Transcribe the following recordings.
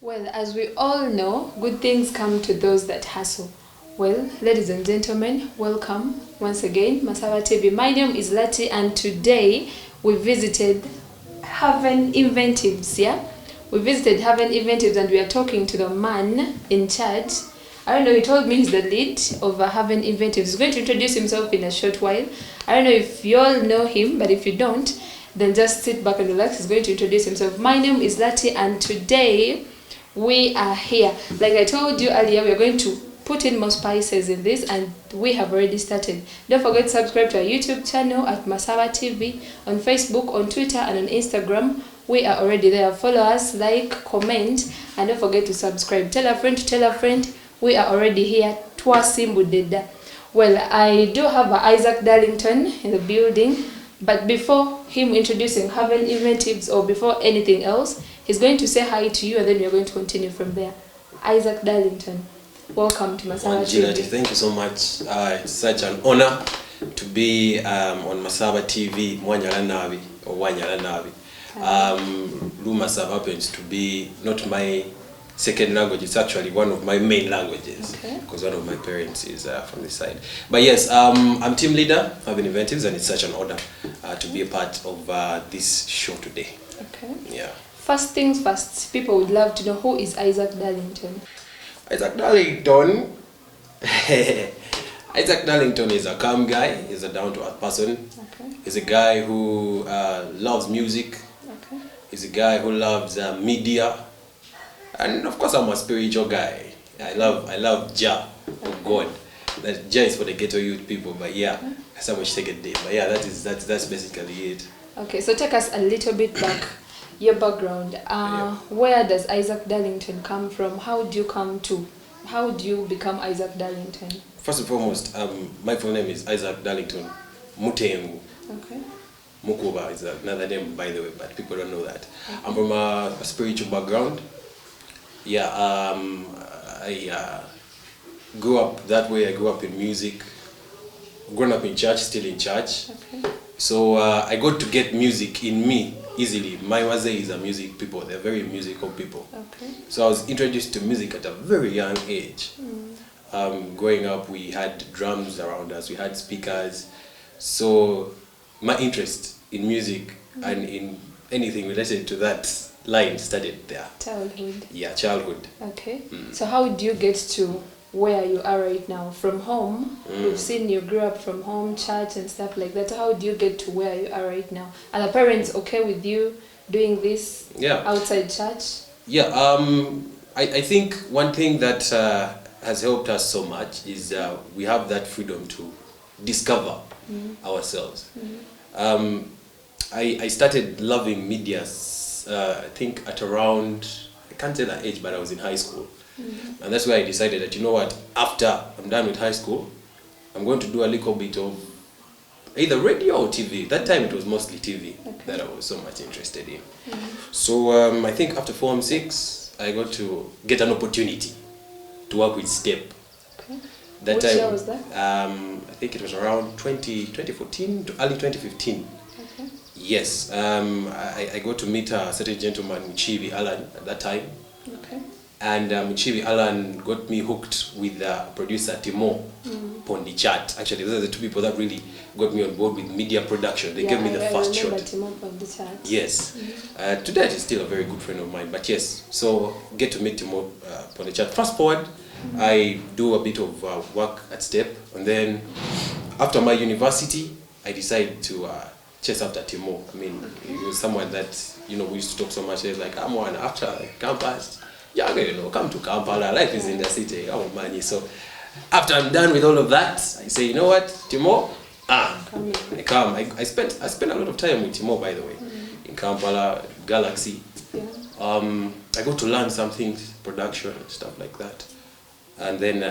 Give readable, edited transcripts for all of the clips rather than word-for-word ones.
Well, as we all know, good things come to those that hustle. Well, ladies and gentlemen, welcome once again, Masaba TV. My name is Lati, and today we visited Haven Inventives, yeah? We visited Haven Inventives and we are talking to the man in charge. I don't know, he told me he's the lead of Haven Inventives. He's going to introduce himself in a short while. I don't know if you all know him, but if you don't, then just sit back and relax. He's going to introduce himself. My name is Lati, and today we are here. Like I told you earlier, we are going to put in more spices in this, and we have already started. Don't forget to subscribe to our YouTube channel at Masaba TV, on Facebook, on Twitter, and on Instagram. We are already there. Follow us, like, comment, and don't forget to subscribe. Tell a friend to tell a friend. We are already here. Well, I do have Isaac Darlington in the building, but before him introducing Haven Inventives or before anything else, he's going to say hi to you, and then we're going to continue from there. Isaac Darlington, welcome to Masaba TV. Thank you so much. It's such an honor to be on Masaba TV. Mwanyala or Wanyala Navi. Masaba happens to be not my second language, it's actually one of my main languages, because one of my parents is from this side. But yes, I'm team leader of INVENTIVES, and it's such an honor to be a part of this show today. Okay. Yeah. First things first, people would love to know, who is Isaac Darlington? Isaac Darlington. Isaac Darlington is a calm guy. He's a down-to-earth person. Okay. He's a guy who loves music. Okay. He's a guy who loves media. And of course, I'm a spiritual guy. I love Jah, or God. That Jah is for the ghetto youth people, but yeah, so much take a day. But yeah, that's basically it. Okay, so take us a little bit back, your background. Where does Isaac Darlington come from? How do you become Isaac Darlington? First and foremost, my full name is Isaac Darlington Mutengu. Okay. Mukuba is another name, by the way, but people don't know that. Okay. I'm from a spiritual background. Yeah, I grew up that way. I grew up in music, grown up in church, still in church. Okay. So I got to get music in me easily. My waze is a music people. They're very musical people. Okay. So I was introduced to music at a very young age. Growing up, we had drums around us, we had speakers. So my interest in music and in anything related to that line started there. Childhood. Yeah, childhood. Okay. So how do you get to where you are right now? From home, we've seen you grew up from home, church and stuff like that. How do you get to where you are right now? Are the parents okay with you doing this outside church? Yeah, I think one thing that has helped us so much is we have that freedom to discover ourselves. I started loving media I think at around, I can't say that age, but I was in high school. And that's why I decided that, you know what, after I'm done with high school, I'm going to do a little bit of either radio or TV. That time it was mostly TV that I was so much interested in. So I think after Form 6, I got to get an opportunity to work with Step. Okay. That Which time, year was that? I think it was around 2014 to early 2015. Okay. Yes, I got to meet a certain gentleman, Muchibi Alan, at that time. Okay. And Muchibi Alan got me hooked with producer Timo Pondi Chat. Actually, those are the two people that really got me on board with media production. They gave me the first shot. Timo Pondi Chat. Yes. Today he's still a very good friend of mine. But yes, so get to meet Timo Pondi Chat. Fast forward, I do a bit of work at Step. And then after my university, I decided to chase after Timo. I mean, he was someone that, we used to talk so much. He's like, I'm one after campus. Yeah, come to Kampala. Life is in the city. I want money. So after I'm done with all of that, I say, you know what, Timo? I come. I spent a lot of time with Timo, by the way, in Kampala, Galaxy. Yeah. I got to learn some things, production and stuff like that. And then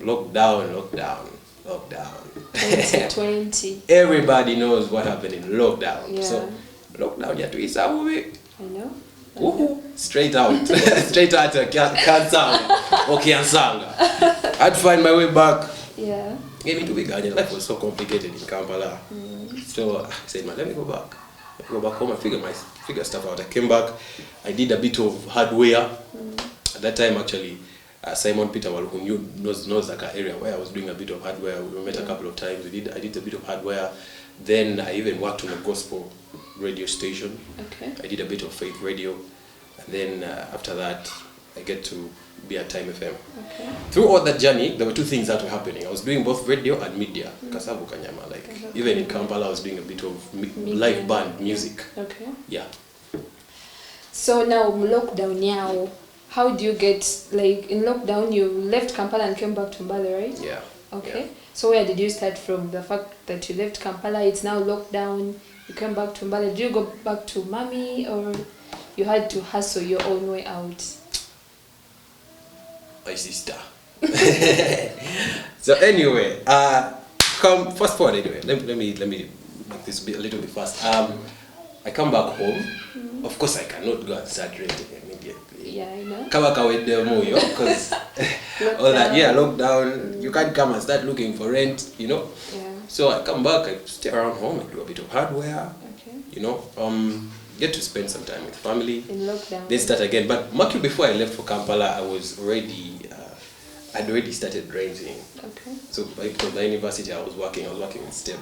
lockdown. 2020. Everybody knows what happened in lockdown. Yeah. So lockdown, you have to eat some movie. I know. Straight out Kansanga or Kiansanga. I'd find my way back. Yeah. Gave me to Uganda. Life was so complicated in Kampala. So I said, man, let me go back. Go back home and figure stuff out. I came back. I did a bit of hardware. that time, actually, Simon Peter, who knows Zaka area where I was doing a bit of hardware. We met a couple of times. I did a bit of hardware. Then I even worked on a gospel radio station. Okay. I did a bit of faith radio. And then after that, I get to be at Time FM. Okay. Through all that journey, there were two things that were happening. I was doing both radio and media. Kasavu Kanyama. Like, even in Kampala, I was doing a bit of live band music. Okay. Yeah. So now, lockdown now, how do you get, like, in lockdown, you left Kampala and came back to Mbale, right? Yeah. Okay. Yeah. So where did you start from? The fact that you left Kampala, it's now lockdown, you came back to Mbale. Did you go back to mommy, or you had to hustle your own way out? My sister. So anyway, come fast forward anyway. Let me make this a little bit fast. I come back home. Of course, I cannot go and start renting immediately. Yeah, I know. Because all that, yeah, lockdown. You can't come and start looking for rent, you know. Yeah. So I come back. I stay around home. I do a bit of hardware. Okay. You know, get to spend some time with family. In lockdown. Then start again. But mark you, before I left for Kampala, I was already. I'd already started renting. Okay. So from the university, I was working in STEM.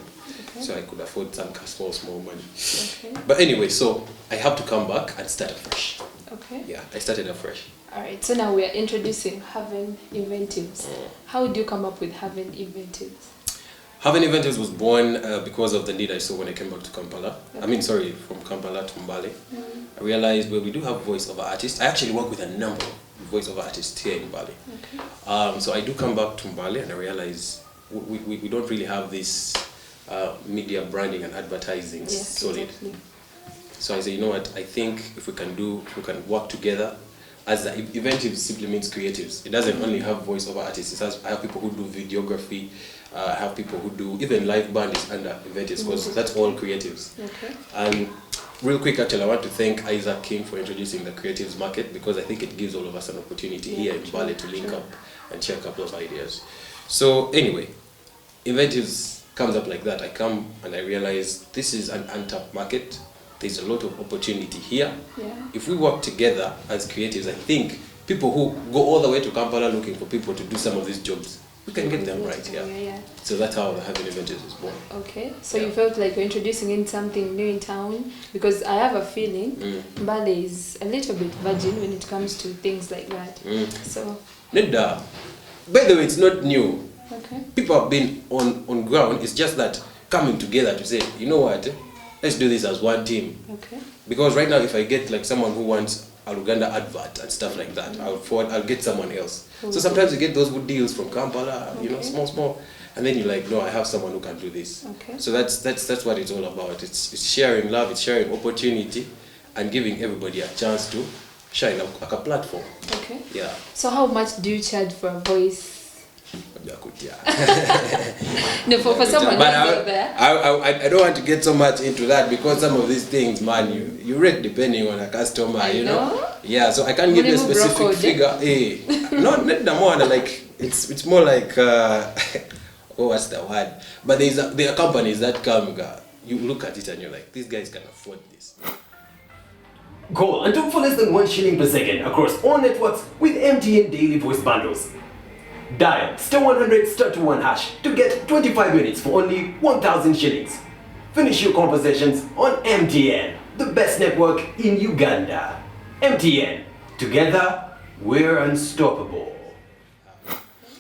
Okay. So I could afford some small money. Okay. But anyway, so I have to come back and start afresh. Okay. Yeah, I started afresh. Alright, so now we are introducing Having Inventives. How did you come up with Having Inventives? Having Inventives was born because of the need I saw when I came back to Kampala. Okay. From Kampala to Mbale. I realized, well, we do have voiceover artists. I actually work with a number of voiceover artists here in Mbale. Okay. So I do come back to Mbale and I realize we don't really have this media branding and advertising solid. Exactly. So I say, you know what, I think if we can work together, as the Inventives simply means creatives. It doesn't only have voiceover artists. I have people who do videography, I have people who do, even live band is under Inventives, because that's all creatives. Okay. And real quick, actually, I want to thank Isaac King for introducing the creatives market, because I think it gives all of us an opportunity here in Mbale to link up and share a couple of ideas. So anyway, Inventives comes up like that. I come and I realize this is an untapped market. There's a lot of opportunity here. Yeah. If we work together as creatives, I think people who go all the way to Kampala looking for people to do some of these jobs, we can get them right here. Yeah. So that's how the Having Inventives was born. Okay, so you felt like you're introducing in something new in town, because I have a feeling Mbale is a little bit virgin when it comes to things like that. So. Neda, by the way, it's not new. Okay. People have been on ground. It's just that coming together to say, you know what, let's do this as one team. Okay. Because right now, if I get like someone who wants a Luganda advert and stuff like that, I'll get someone else. So sometimes you get those good deals from Kampala, you know, small, and then you're like, no, I have someone who can do this. Okay. So that's what it's all about. It's sharing love, it's sharing opportunity, and giving everybody a chance to shine like a platform. Okay. Yeah. So how much do you charge for a voice? No, for someone but out there. I don't want to get so much into that, because some of these things, man, you rate depending on a customer, you know. Yeah, so I can't give you a specific figure. Not the more like it's more like what's the word? But there are companies that come, you look at it and you're like, these guys can afford this. Call and talk for less than 1 shilling per second across all networks with MTN daily voice bundles. Dial *100 *21 hash to get 25 minutes for only 1,000 shillings. Finish your conversations on MTN, the best network in Uganda. MTN, together we're unstoppable.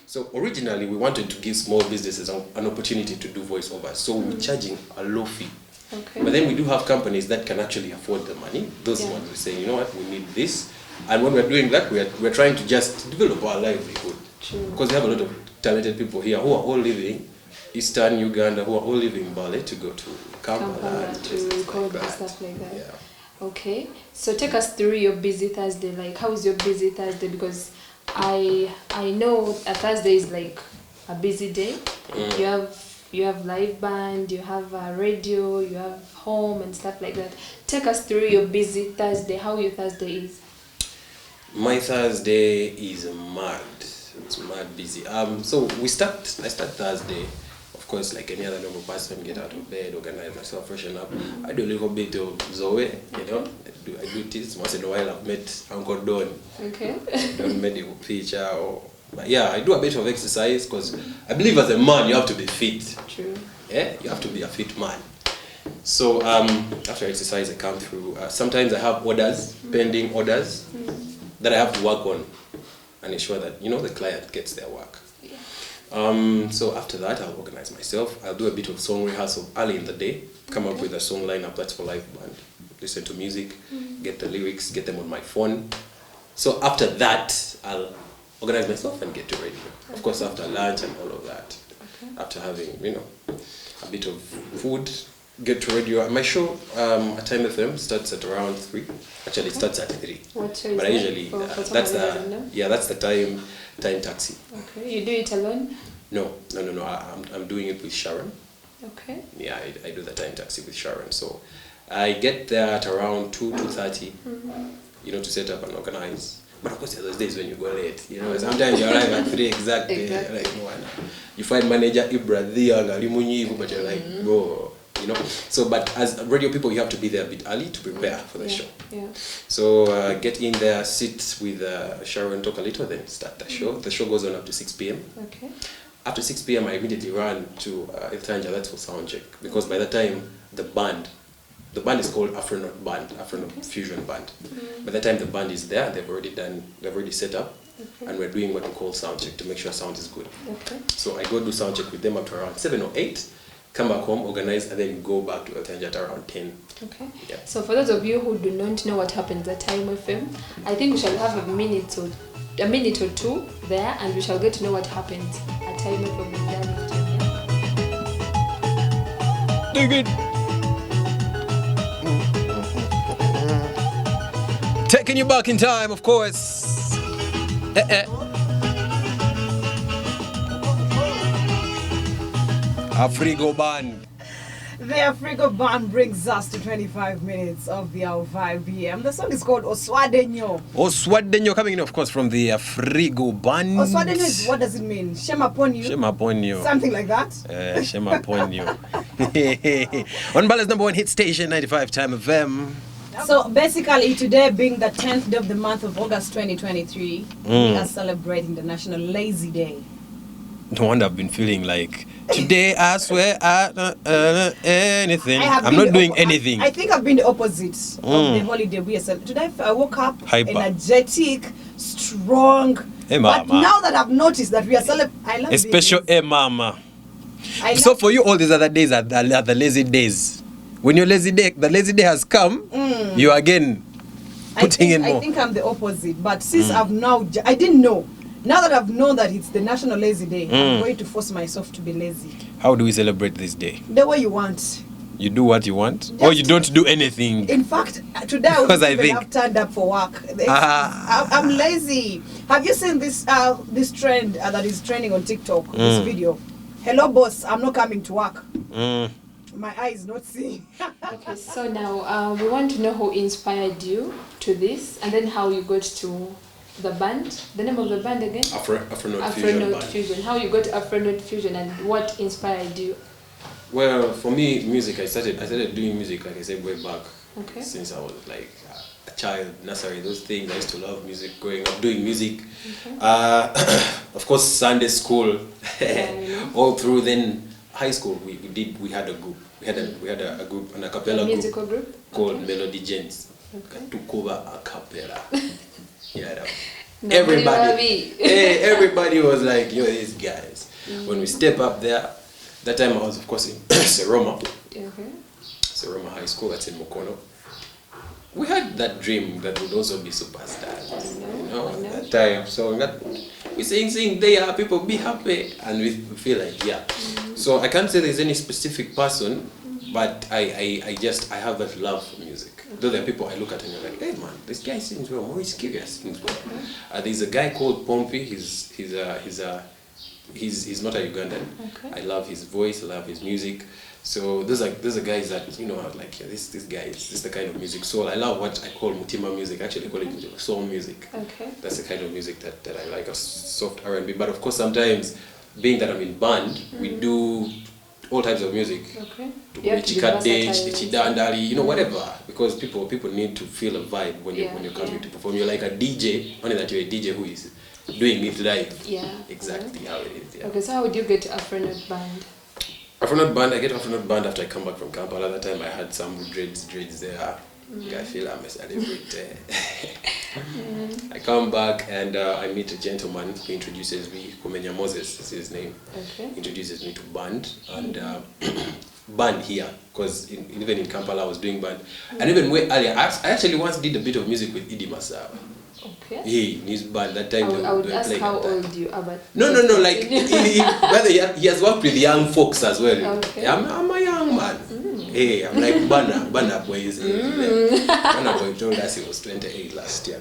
So originally we wanted to give small businesses an opportunity to do voiceovers, so we're charging a low fee. Okay. But then we do have companies that can actually afford the money. Those ones we say, you know what, we need this. And when we're doing that, we're trying to just develop our livelihood. True. Because we have a lot of talented people here who are all living Eastern Uganda, who are all living in Mbale to go to Kampala to record and stuff like that. Yeah. Okay, so take us through your busy Thursday. Like, how is your busy Thursday? Because I know a Thursday is like a busy day. You have live band, you have a radio, you have home and stuff like that. Take us through your busy Thursday. How your Thursday is? My Thursday is mad. It's mad busy. So I start Thursday. Of of course, like any other normal person, get out of bed, organize myself, freshen up. I do a little bit of Zoe, you know. I do this once in a while. I've met Uncle Don. Okay. Don medical picture but yeah, I do a bit of exercise because I believe as a man you have to be fit. True. Yeah, you have to be a fit man. So after exercise, I come through. Sometimes I have orders, pending orders, that I have to work on and ensure that the client gets their work. Yeah. So after that, I'll organize myself. I'll do a bit of song rehearsal early in the day. Come up with a song lineup that's for live band. Listen to music, get the lyrics, get them on my phone. So after that, I'll organize myself and get to radio. Of course, after lunch and all of that. Okay. After having, a bit of food, get to radio. My show at Time FM starts at around 3. Actually, it starts at 3. What show is but I that? usually For that's someone who doesn't know? that's the time taxi. Okay. You do it alone? No. I'm doing it with Sharon. Okay. Yeah, I do the time taxi with Sharon. So I get there at around 2:30. To set up and organize. But of course, there are those days when you go late. Sometimes you arrive at 3 exactly. Exactly. Like, no, you find manager Ibra there, but you're like, bro, So, but as radio people, you have to be there a bit early to prepare for the show. Yeah. So get in there, sit with Sharon, talk a little, then start the show. The show goes on up to 6 p.m. Okay. After 6 p.m., I immediately run to Ethanja, that's for sound check. Because by the time the band is called Afronaut Band, Afronaut Fusion Band. By the time the band is there, they've already set up, and we're doing what we call sound check to make sure sound is good. Okay. So I go do sound check with them up to around 7 or 8, come back home, organize, and then go back to Ethanja at around 10. Okay. Yeah. So for those of you who do not know what happens at Time FM, I think we shall have a minute or two there, and we shall get to know what happens at Time FM with Darlington. Dig it. Taking you back in time, of course. Afrigo Band. The Afrigo Band brings us to 25 minutes of the hour 5 p.m. The song is called Oswadenyo. Oswadenyo, coming in, of course, from the Afrigo Band. Oswadenyo is, what does it mean? Shame upon you? Shame upon you. Something like that? Shame upon you. On Bala's number 1 hit station, 95 Time FM. So basically, today being the 10th day of the month of August 2023, we are celebrating the National Lazy Day. No wonder I've been feeling like, today I swear I don't anything. I'm not doing anything. I think I've been the opposite of the holiday we are celebrating. Today I woke up Hyper. energetic, strong. Hey, but mama. now that I've noticed that we are celebrating, I love A special this. mama. I So love- for you, all these other days are the lazy days. When your lazy day, the lazy day has come, you are again putting in more. I think I'm the opposite. But since I didn't know. Now that I've known that it's the National Lazy Day, I'm going to force myself to be lazy. How do we celebrate this day? The way you want. You do what you want, or you don't do anything? In fact, today I Because wouldn't I even think- have turned up for work. I'm lazy. Have you seen this trend that is trending on TikTok? This video. Hello, boss. I'm not coming to work. My eye is not seeing. Okay, so now we want to know who inspired you to this, and then how you got to the band. The name of the band again? Afronaut Fusion Afronaut Band. Fusion. How you got Afronaut Fusion, and what inspired you? Well, for me, music. I started doing music, like I said, way back. Okay. Since I was like a child, nursery, those things. I used to love music. Growing up, doing music. Of course, Sunday school, all through. Then high school, we had a group. We had a group, an a cappella A group musical group? called Okay. Melody Gents. Okay. Took over a cappella. Yeah, Nobody everybody, everybody was like, yo, these guys. When we step up there, that time I was, of course, in Seroma High School, that's in Mukono. We had that dream that would also be superstars, I know. that time. So we sing, there, people be happy, and we feel like, yeah. So I can't say there's any specific person, but I have that love for music. Though there are people I look at and you're like, hey man, this guy sings well, more is curious, sings well. There's a guy called Pompey, he's not a Ugandan. Okay. I love his voice, I love his music. So those are guys that, are like, yeah, this guy is the kind of music. So I love what I call Mutima music. Actually I call it soul music. Okay. That's the kind of music that I like, a soft R&B. But of course sometimes, being that I'm in band, we do all types of music. Okay. To You have to be versatile. Chidandali, you know, whatever. Because people need to feel a vibe when Yeah, you're coming yeah. to perform. You're like a DJ, only that you're a DJ who is doing it live. Yeah. Exactly how it is. Yeah. Okay, so how would you get Afronaut band? Afronaut band, I get Afronaut band after I come back from Kampala. That time I had some dreads there. I feel I'm a celebrity. I come back and I meet a gentleman who introduces me, Kumenya Moses is his name. Okay. Introduces me to band and band here, because even in Kampala I was doing band. And even way earlier, I actually once did a bit of music with Idi Masawa. Okay. He in his band that time. I would they ask play how guitar. old you are, but No, like he has worked with young folks as well. Okay. I'm a young man. Hey, I'm like Banner boys. Banner boy told us he was 28 last year.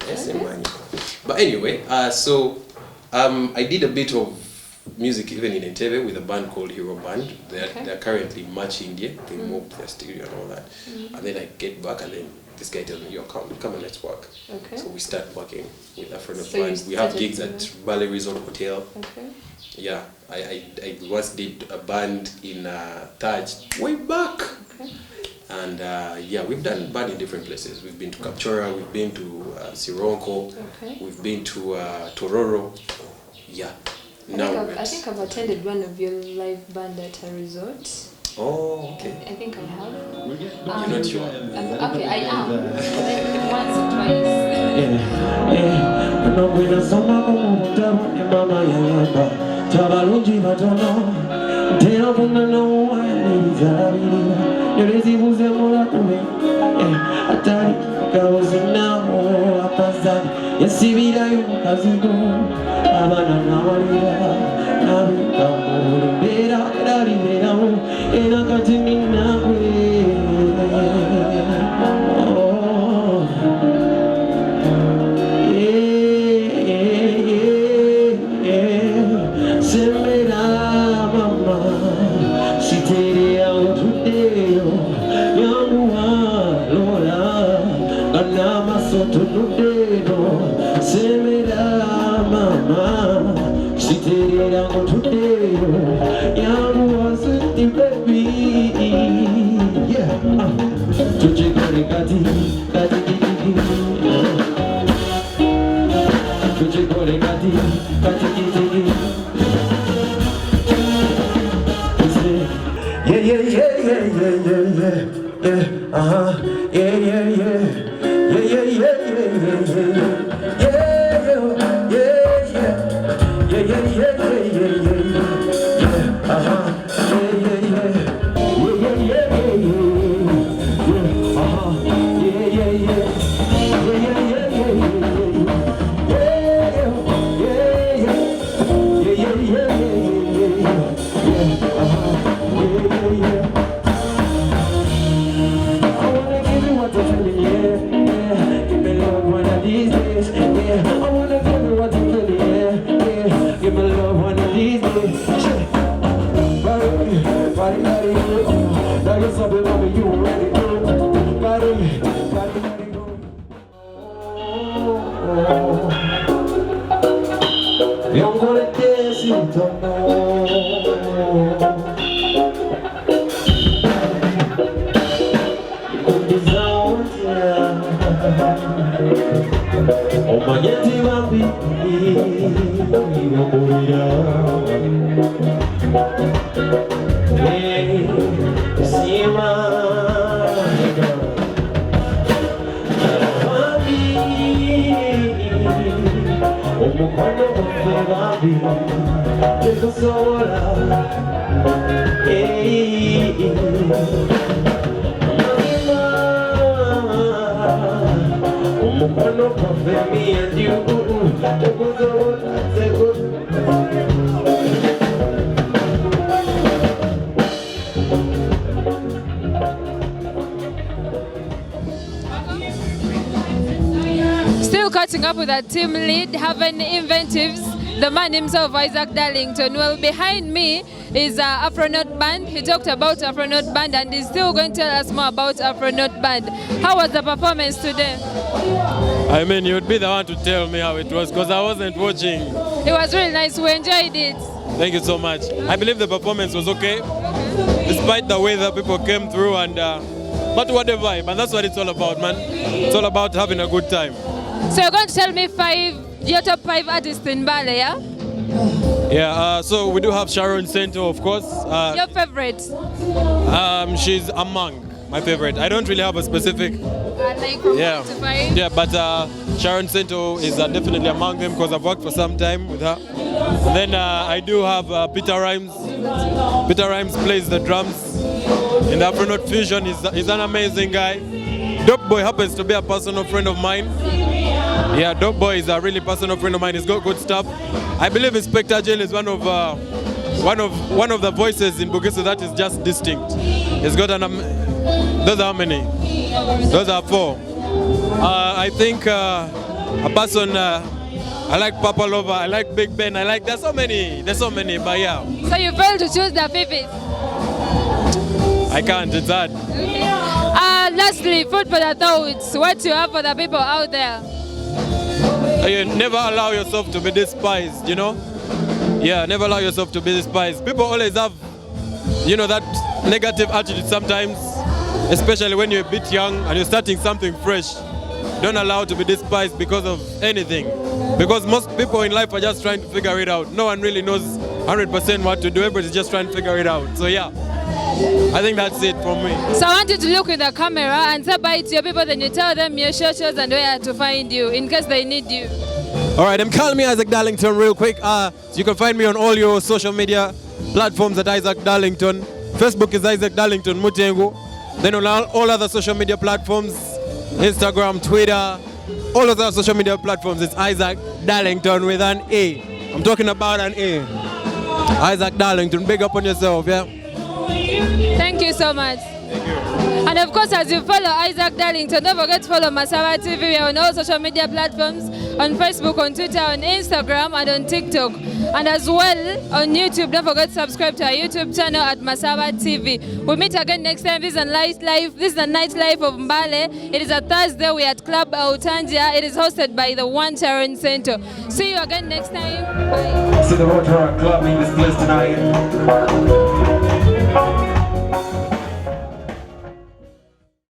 But anyway, so I did a bit of music even in Entebbe with a band called Hero Band. They're currently much India. They moved their studio and all that. And then I get back and then this guy tells me, "Yo, come and let's work." Okay. So we start working with Afronaut So you band. We have started gigs to- at Ballet Resort Hotel. Okay. Yeah, I once did a band in Taj way back. Okay. And yeah, we've done band in different places. We've been to Kapchora, we've been to Sironko, Okay. we've been to Tororo. Yeah. I think I've attended one of your live band at a resort. Oh, okay. I think I have. You're not sure? Okay, I am. Like once or twice. Anakwenda kumutamu ne mama yayamba tabalungi batono ntera kunano wanirizaabirira nyolezibuze mulakume atali gawozinawo apazali yasibirayo mukazigo abaana nawalira nabikamulu mbeera era libeerawo era kati ninakwe Still catching up with our team lead, having inventives, the man himself, Isaac Darlington. Well, behind me is Afronaut Band. He talked about Afronaut Band and he's still going to tell us more about Afronaut Band. How was the performance today? I mean, you'd be the one to tell me how it was because I wasn't watching. It was really nice. We enjoyed it. Thank you so much. I believe the performance was okay. Despite the weather, people came through and but what a vibe, and that's what it's all about, man. It's all about having a good time. So you're going to tell me your top 5 artists in Mbale, yeah? Yeah, so we do have Sharon Sento, of course. Your favorite? She's among my favorite. I don't really have a specific. Like from 1 to 5? Yeah, but Sharon Sento is definitely among them because I've worked for some time with her. Then I do have Peter Rhymes. Peter Rhymes plays the drums in the Afronaut Fusion. He's an amazing guy. Dope Boy happens to be a personal friend of mine. Yeah, Dope Boy is a really personal friend of mine. He's got good stuff. I believe Inspector Jail is one of the voices in Bugisu that is just distinct. He's got those are how many? Those are 4. I think a person. I like Papa Lover. I like Big Ben. There's so many. But yeah. So you failed to choose the favorite? I can't. It's hard. Okay. Lastly, food for the thoughts. What you have for the people out there? You never allow yourself to be despised, you know? Yeah, never allow yourself to be despised. People always have, that negative attitude sometimes, especially when you're a bit young and you're starting something fresh. Don't allow to be despised because of anything. Because most people in life are just trying to figure it out. No one really knows 100% what to do. Everybody's just trying to figure it out. So yeah, I think that's it from me. So I want you to look in the camera and say bye to your people, then you tell them your socials and where to find you in case they need you. All right, call me Isaac Darlington real quick. So you can find me on all your social media platforms at Isaac Darlington. Facebook is Isaac Darlington Mutengu. Then on all other social media platforms, Instagram, Twitter, all of our social media platforms, it's Isaac Darlington with an A. I'm talking about an A. Isaac Darlington, big up on yourself, yeah? Thank you so much. Thank you. And of course, as you follow Isaac Darlington, don't forget to follow Masawa TV. We are on all social media platforms, on Facebook, on Twitter, on Instagram, and on TikTok. And as well, on YouTube, don't forget to subscribe to our YouTube channel at Masawa TV. We'll meet again next time. This is the nightlife. This is the nightlife of Mbale. It is a Thursday. We are at Club Autangia. It is hosted by the One Sharon Center. See you again next time. Bye. See the road to our club being displaced tonight.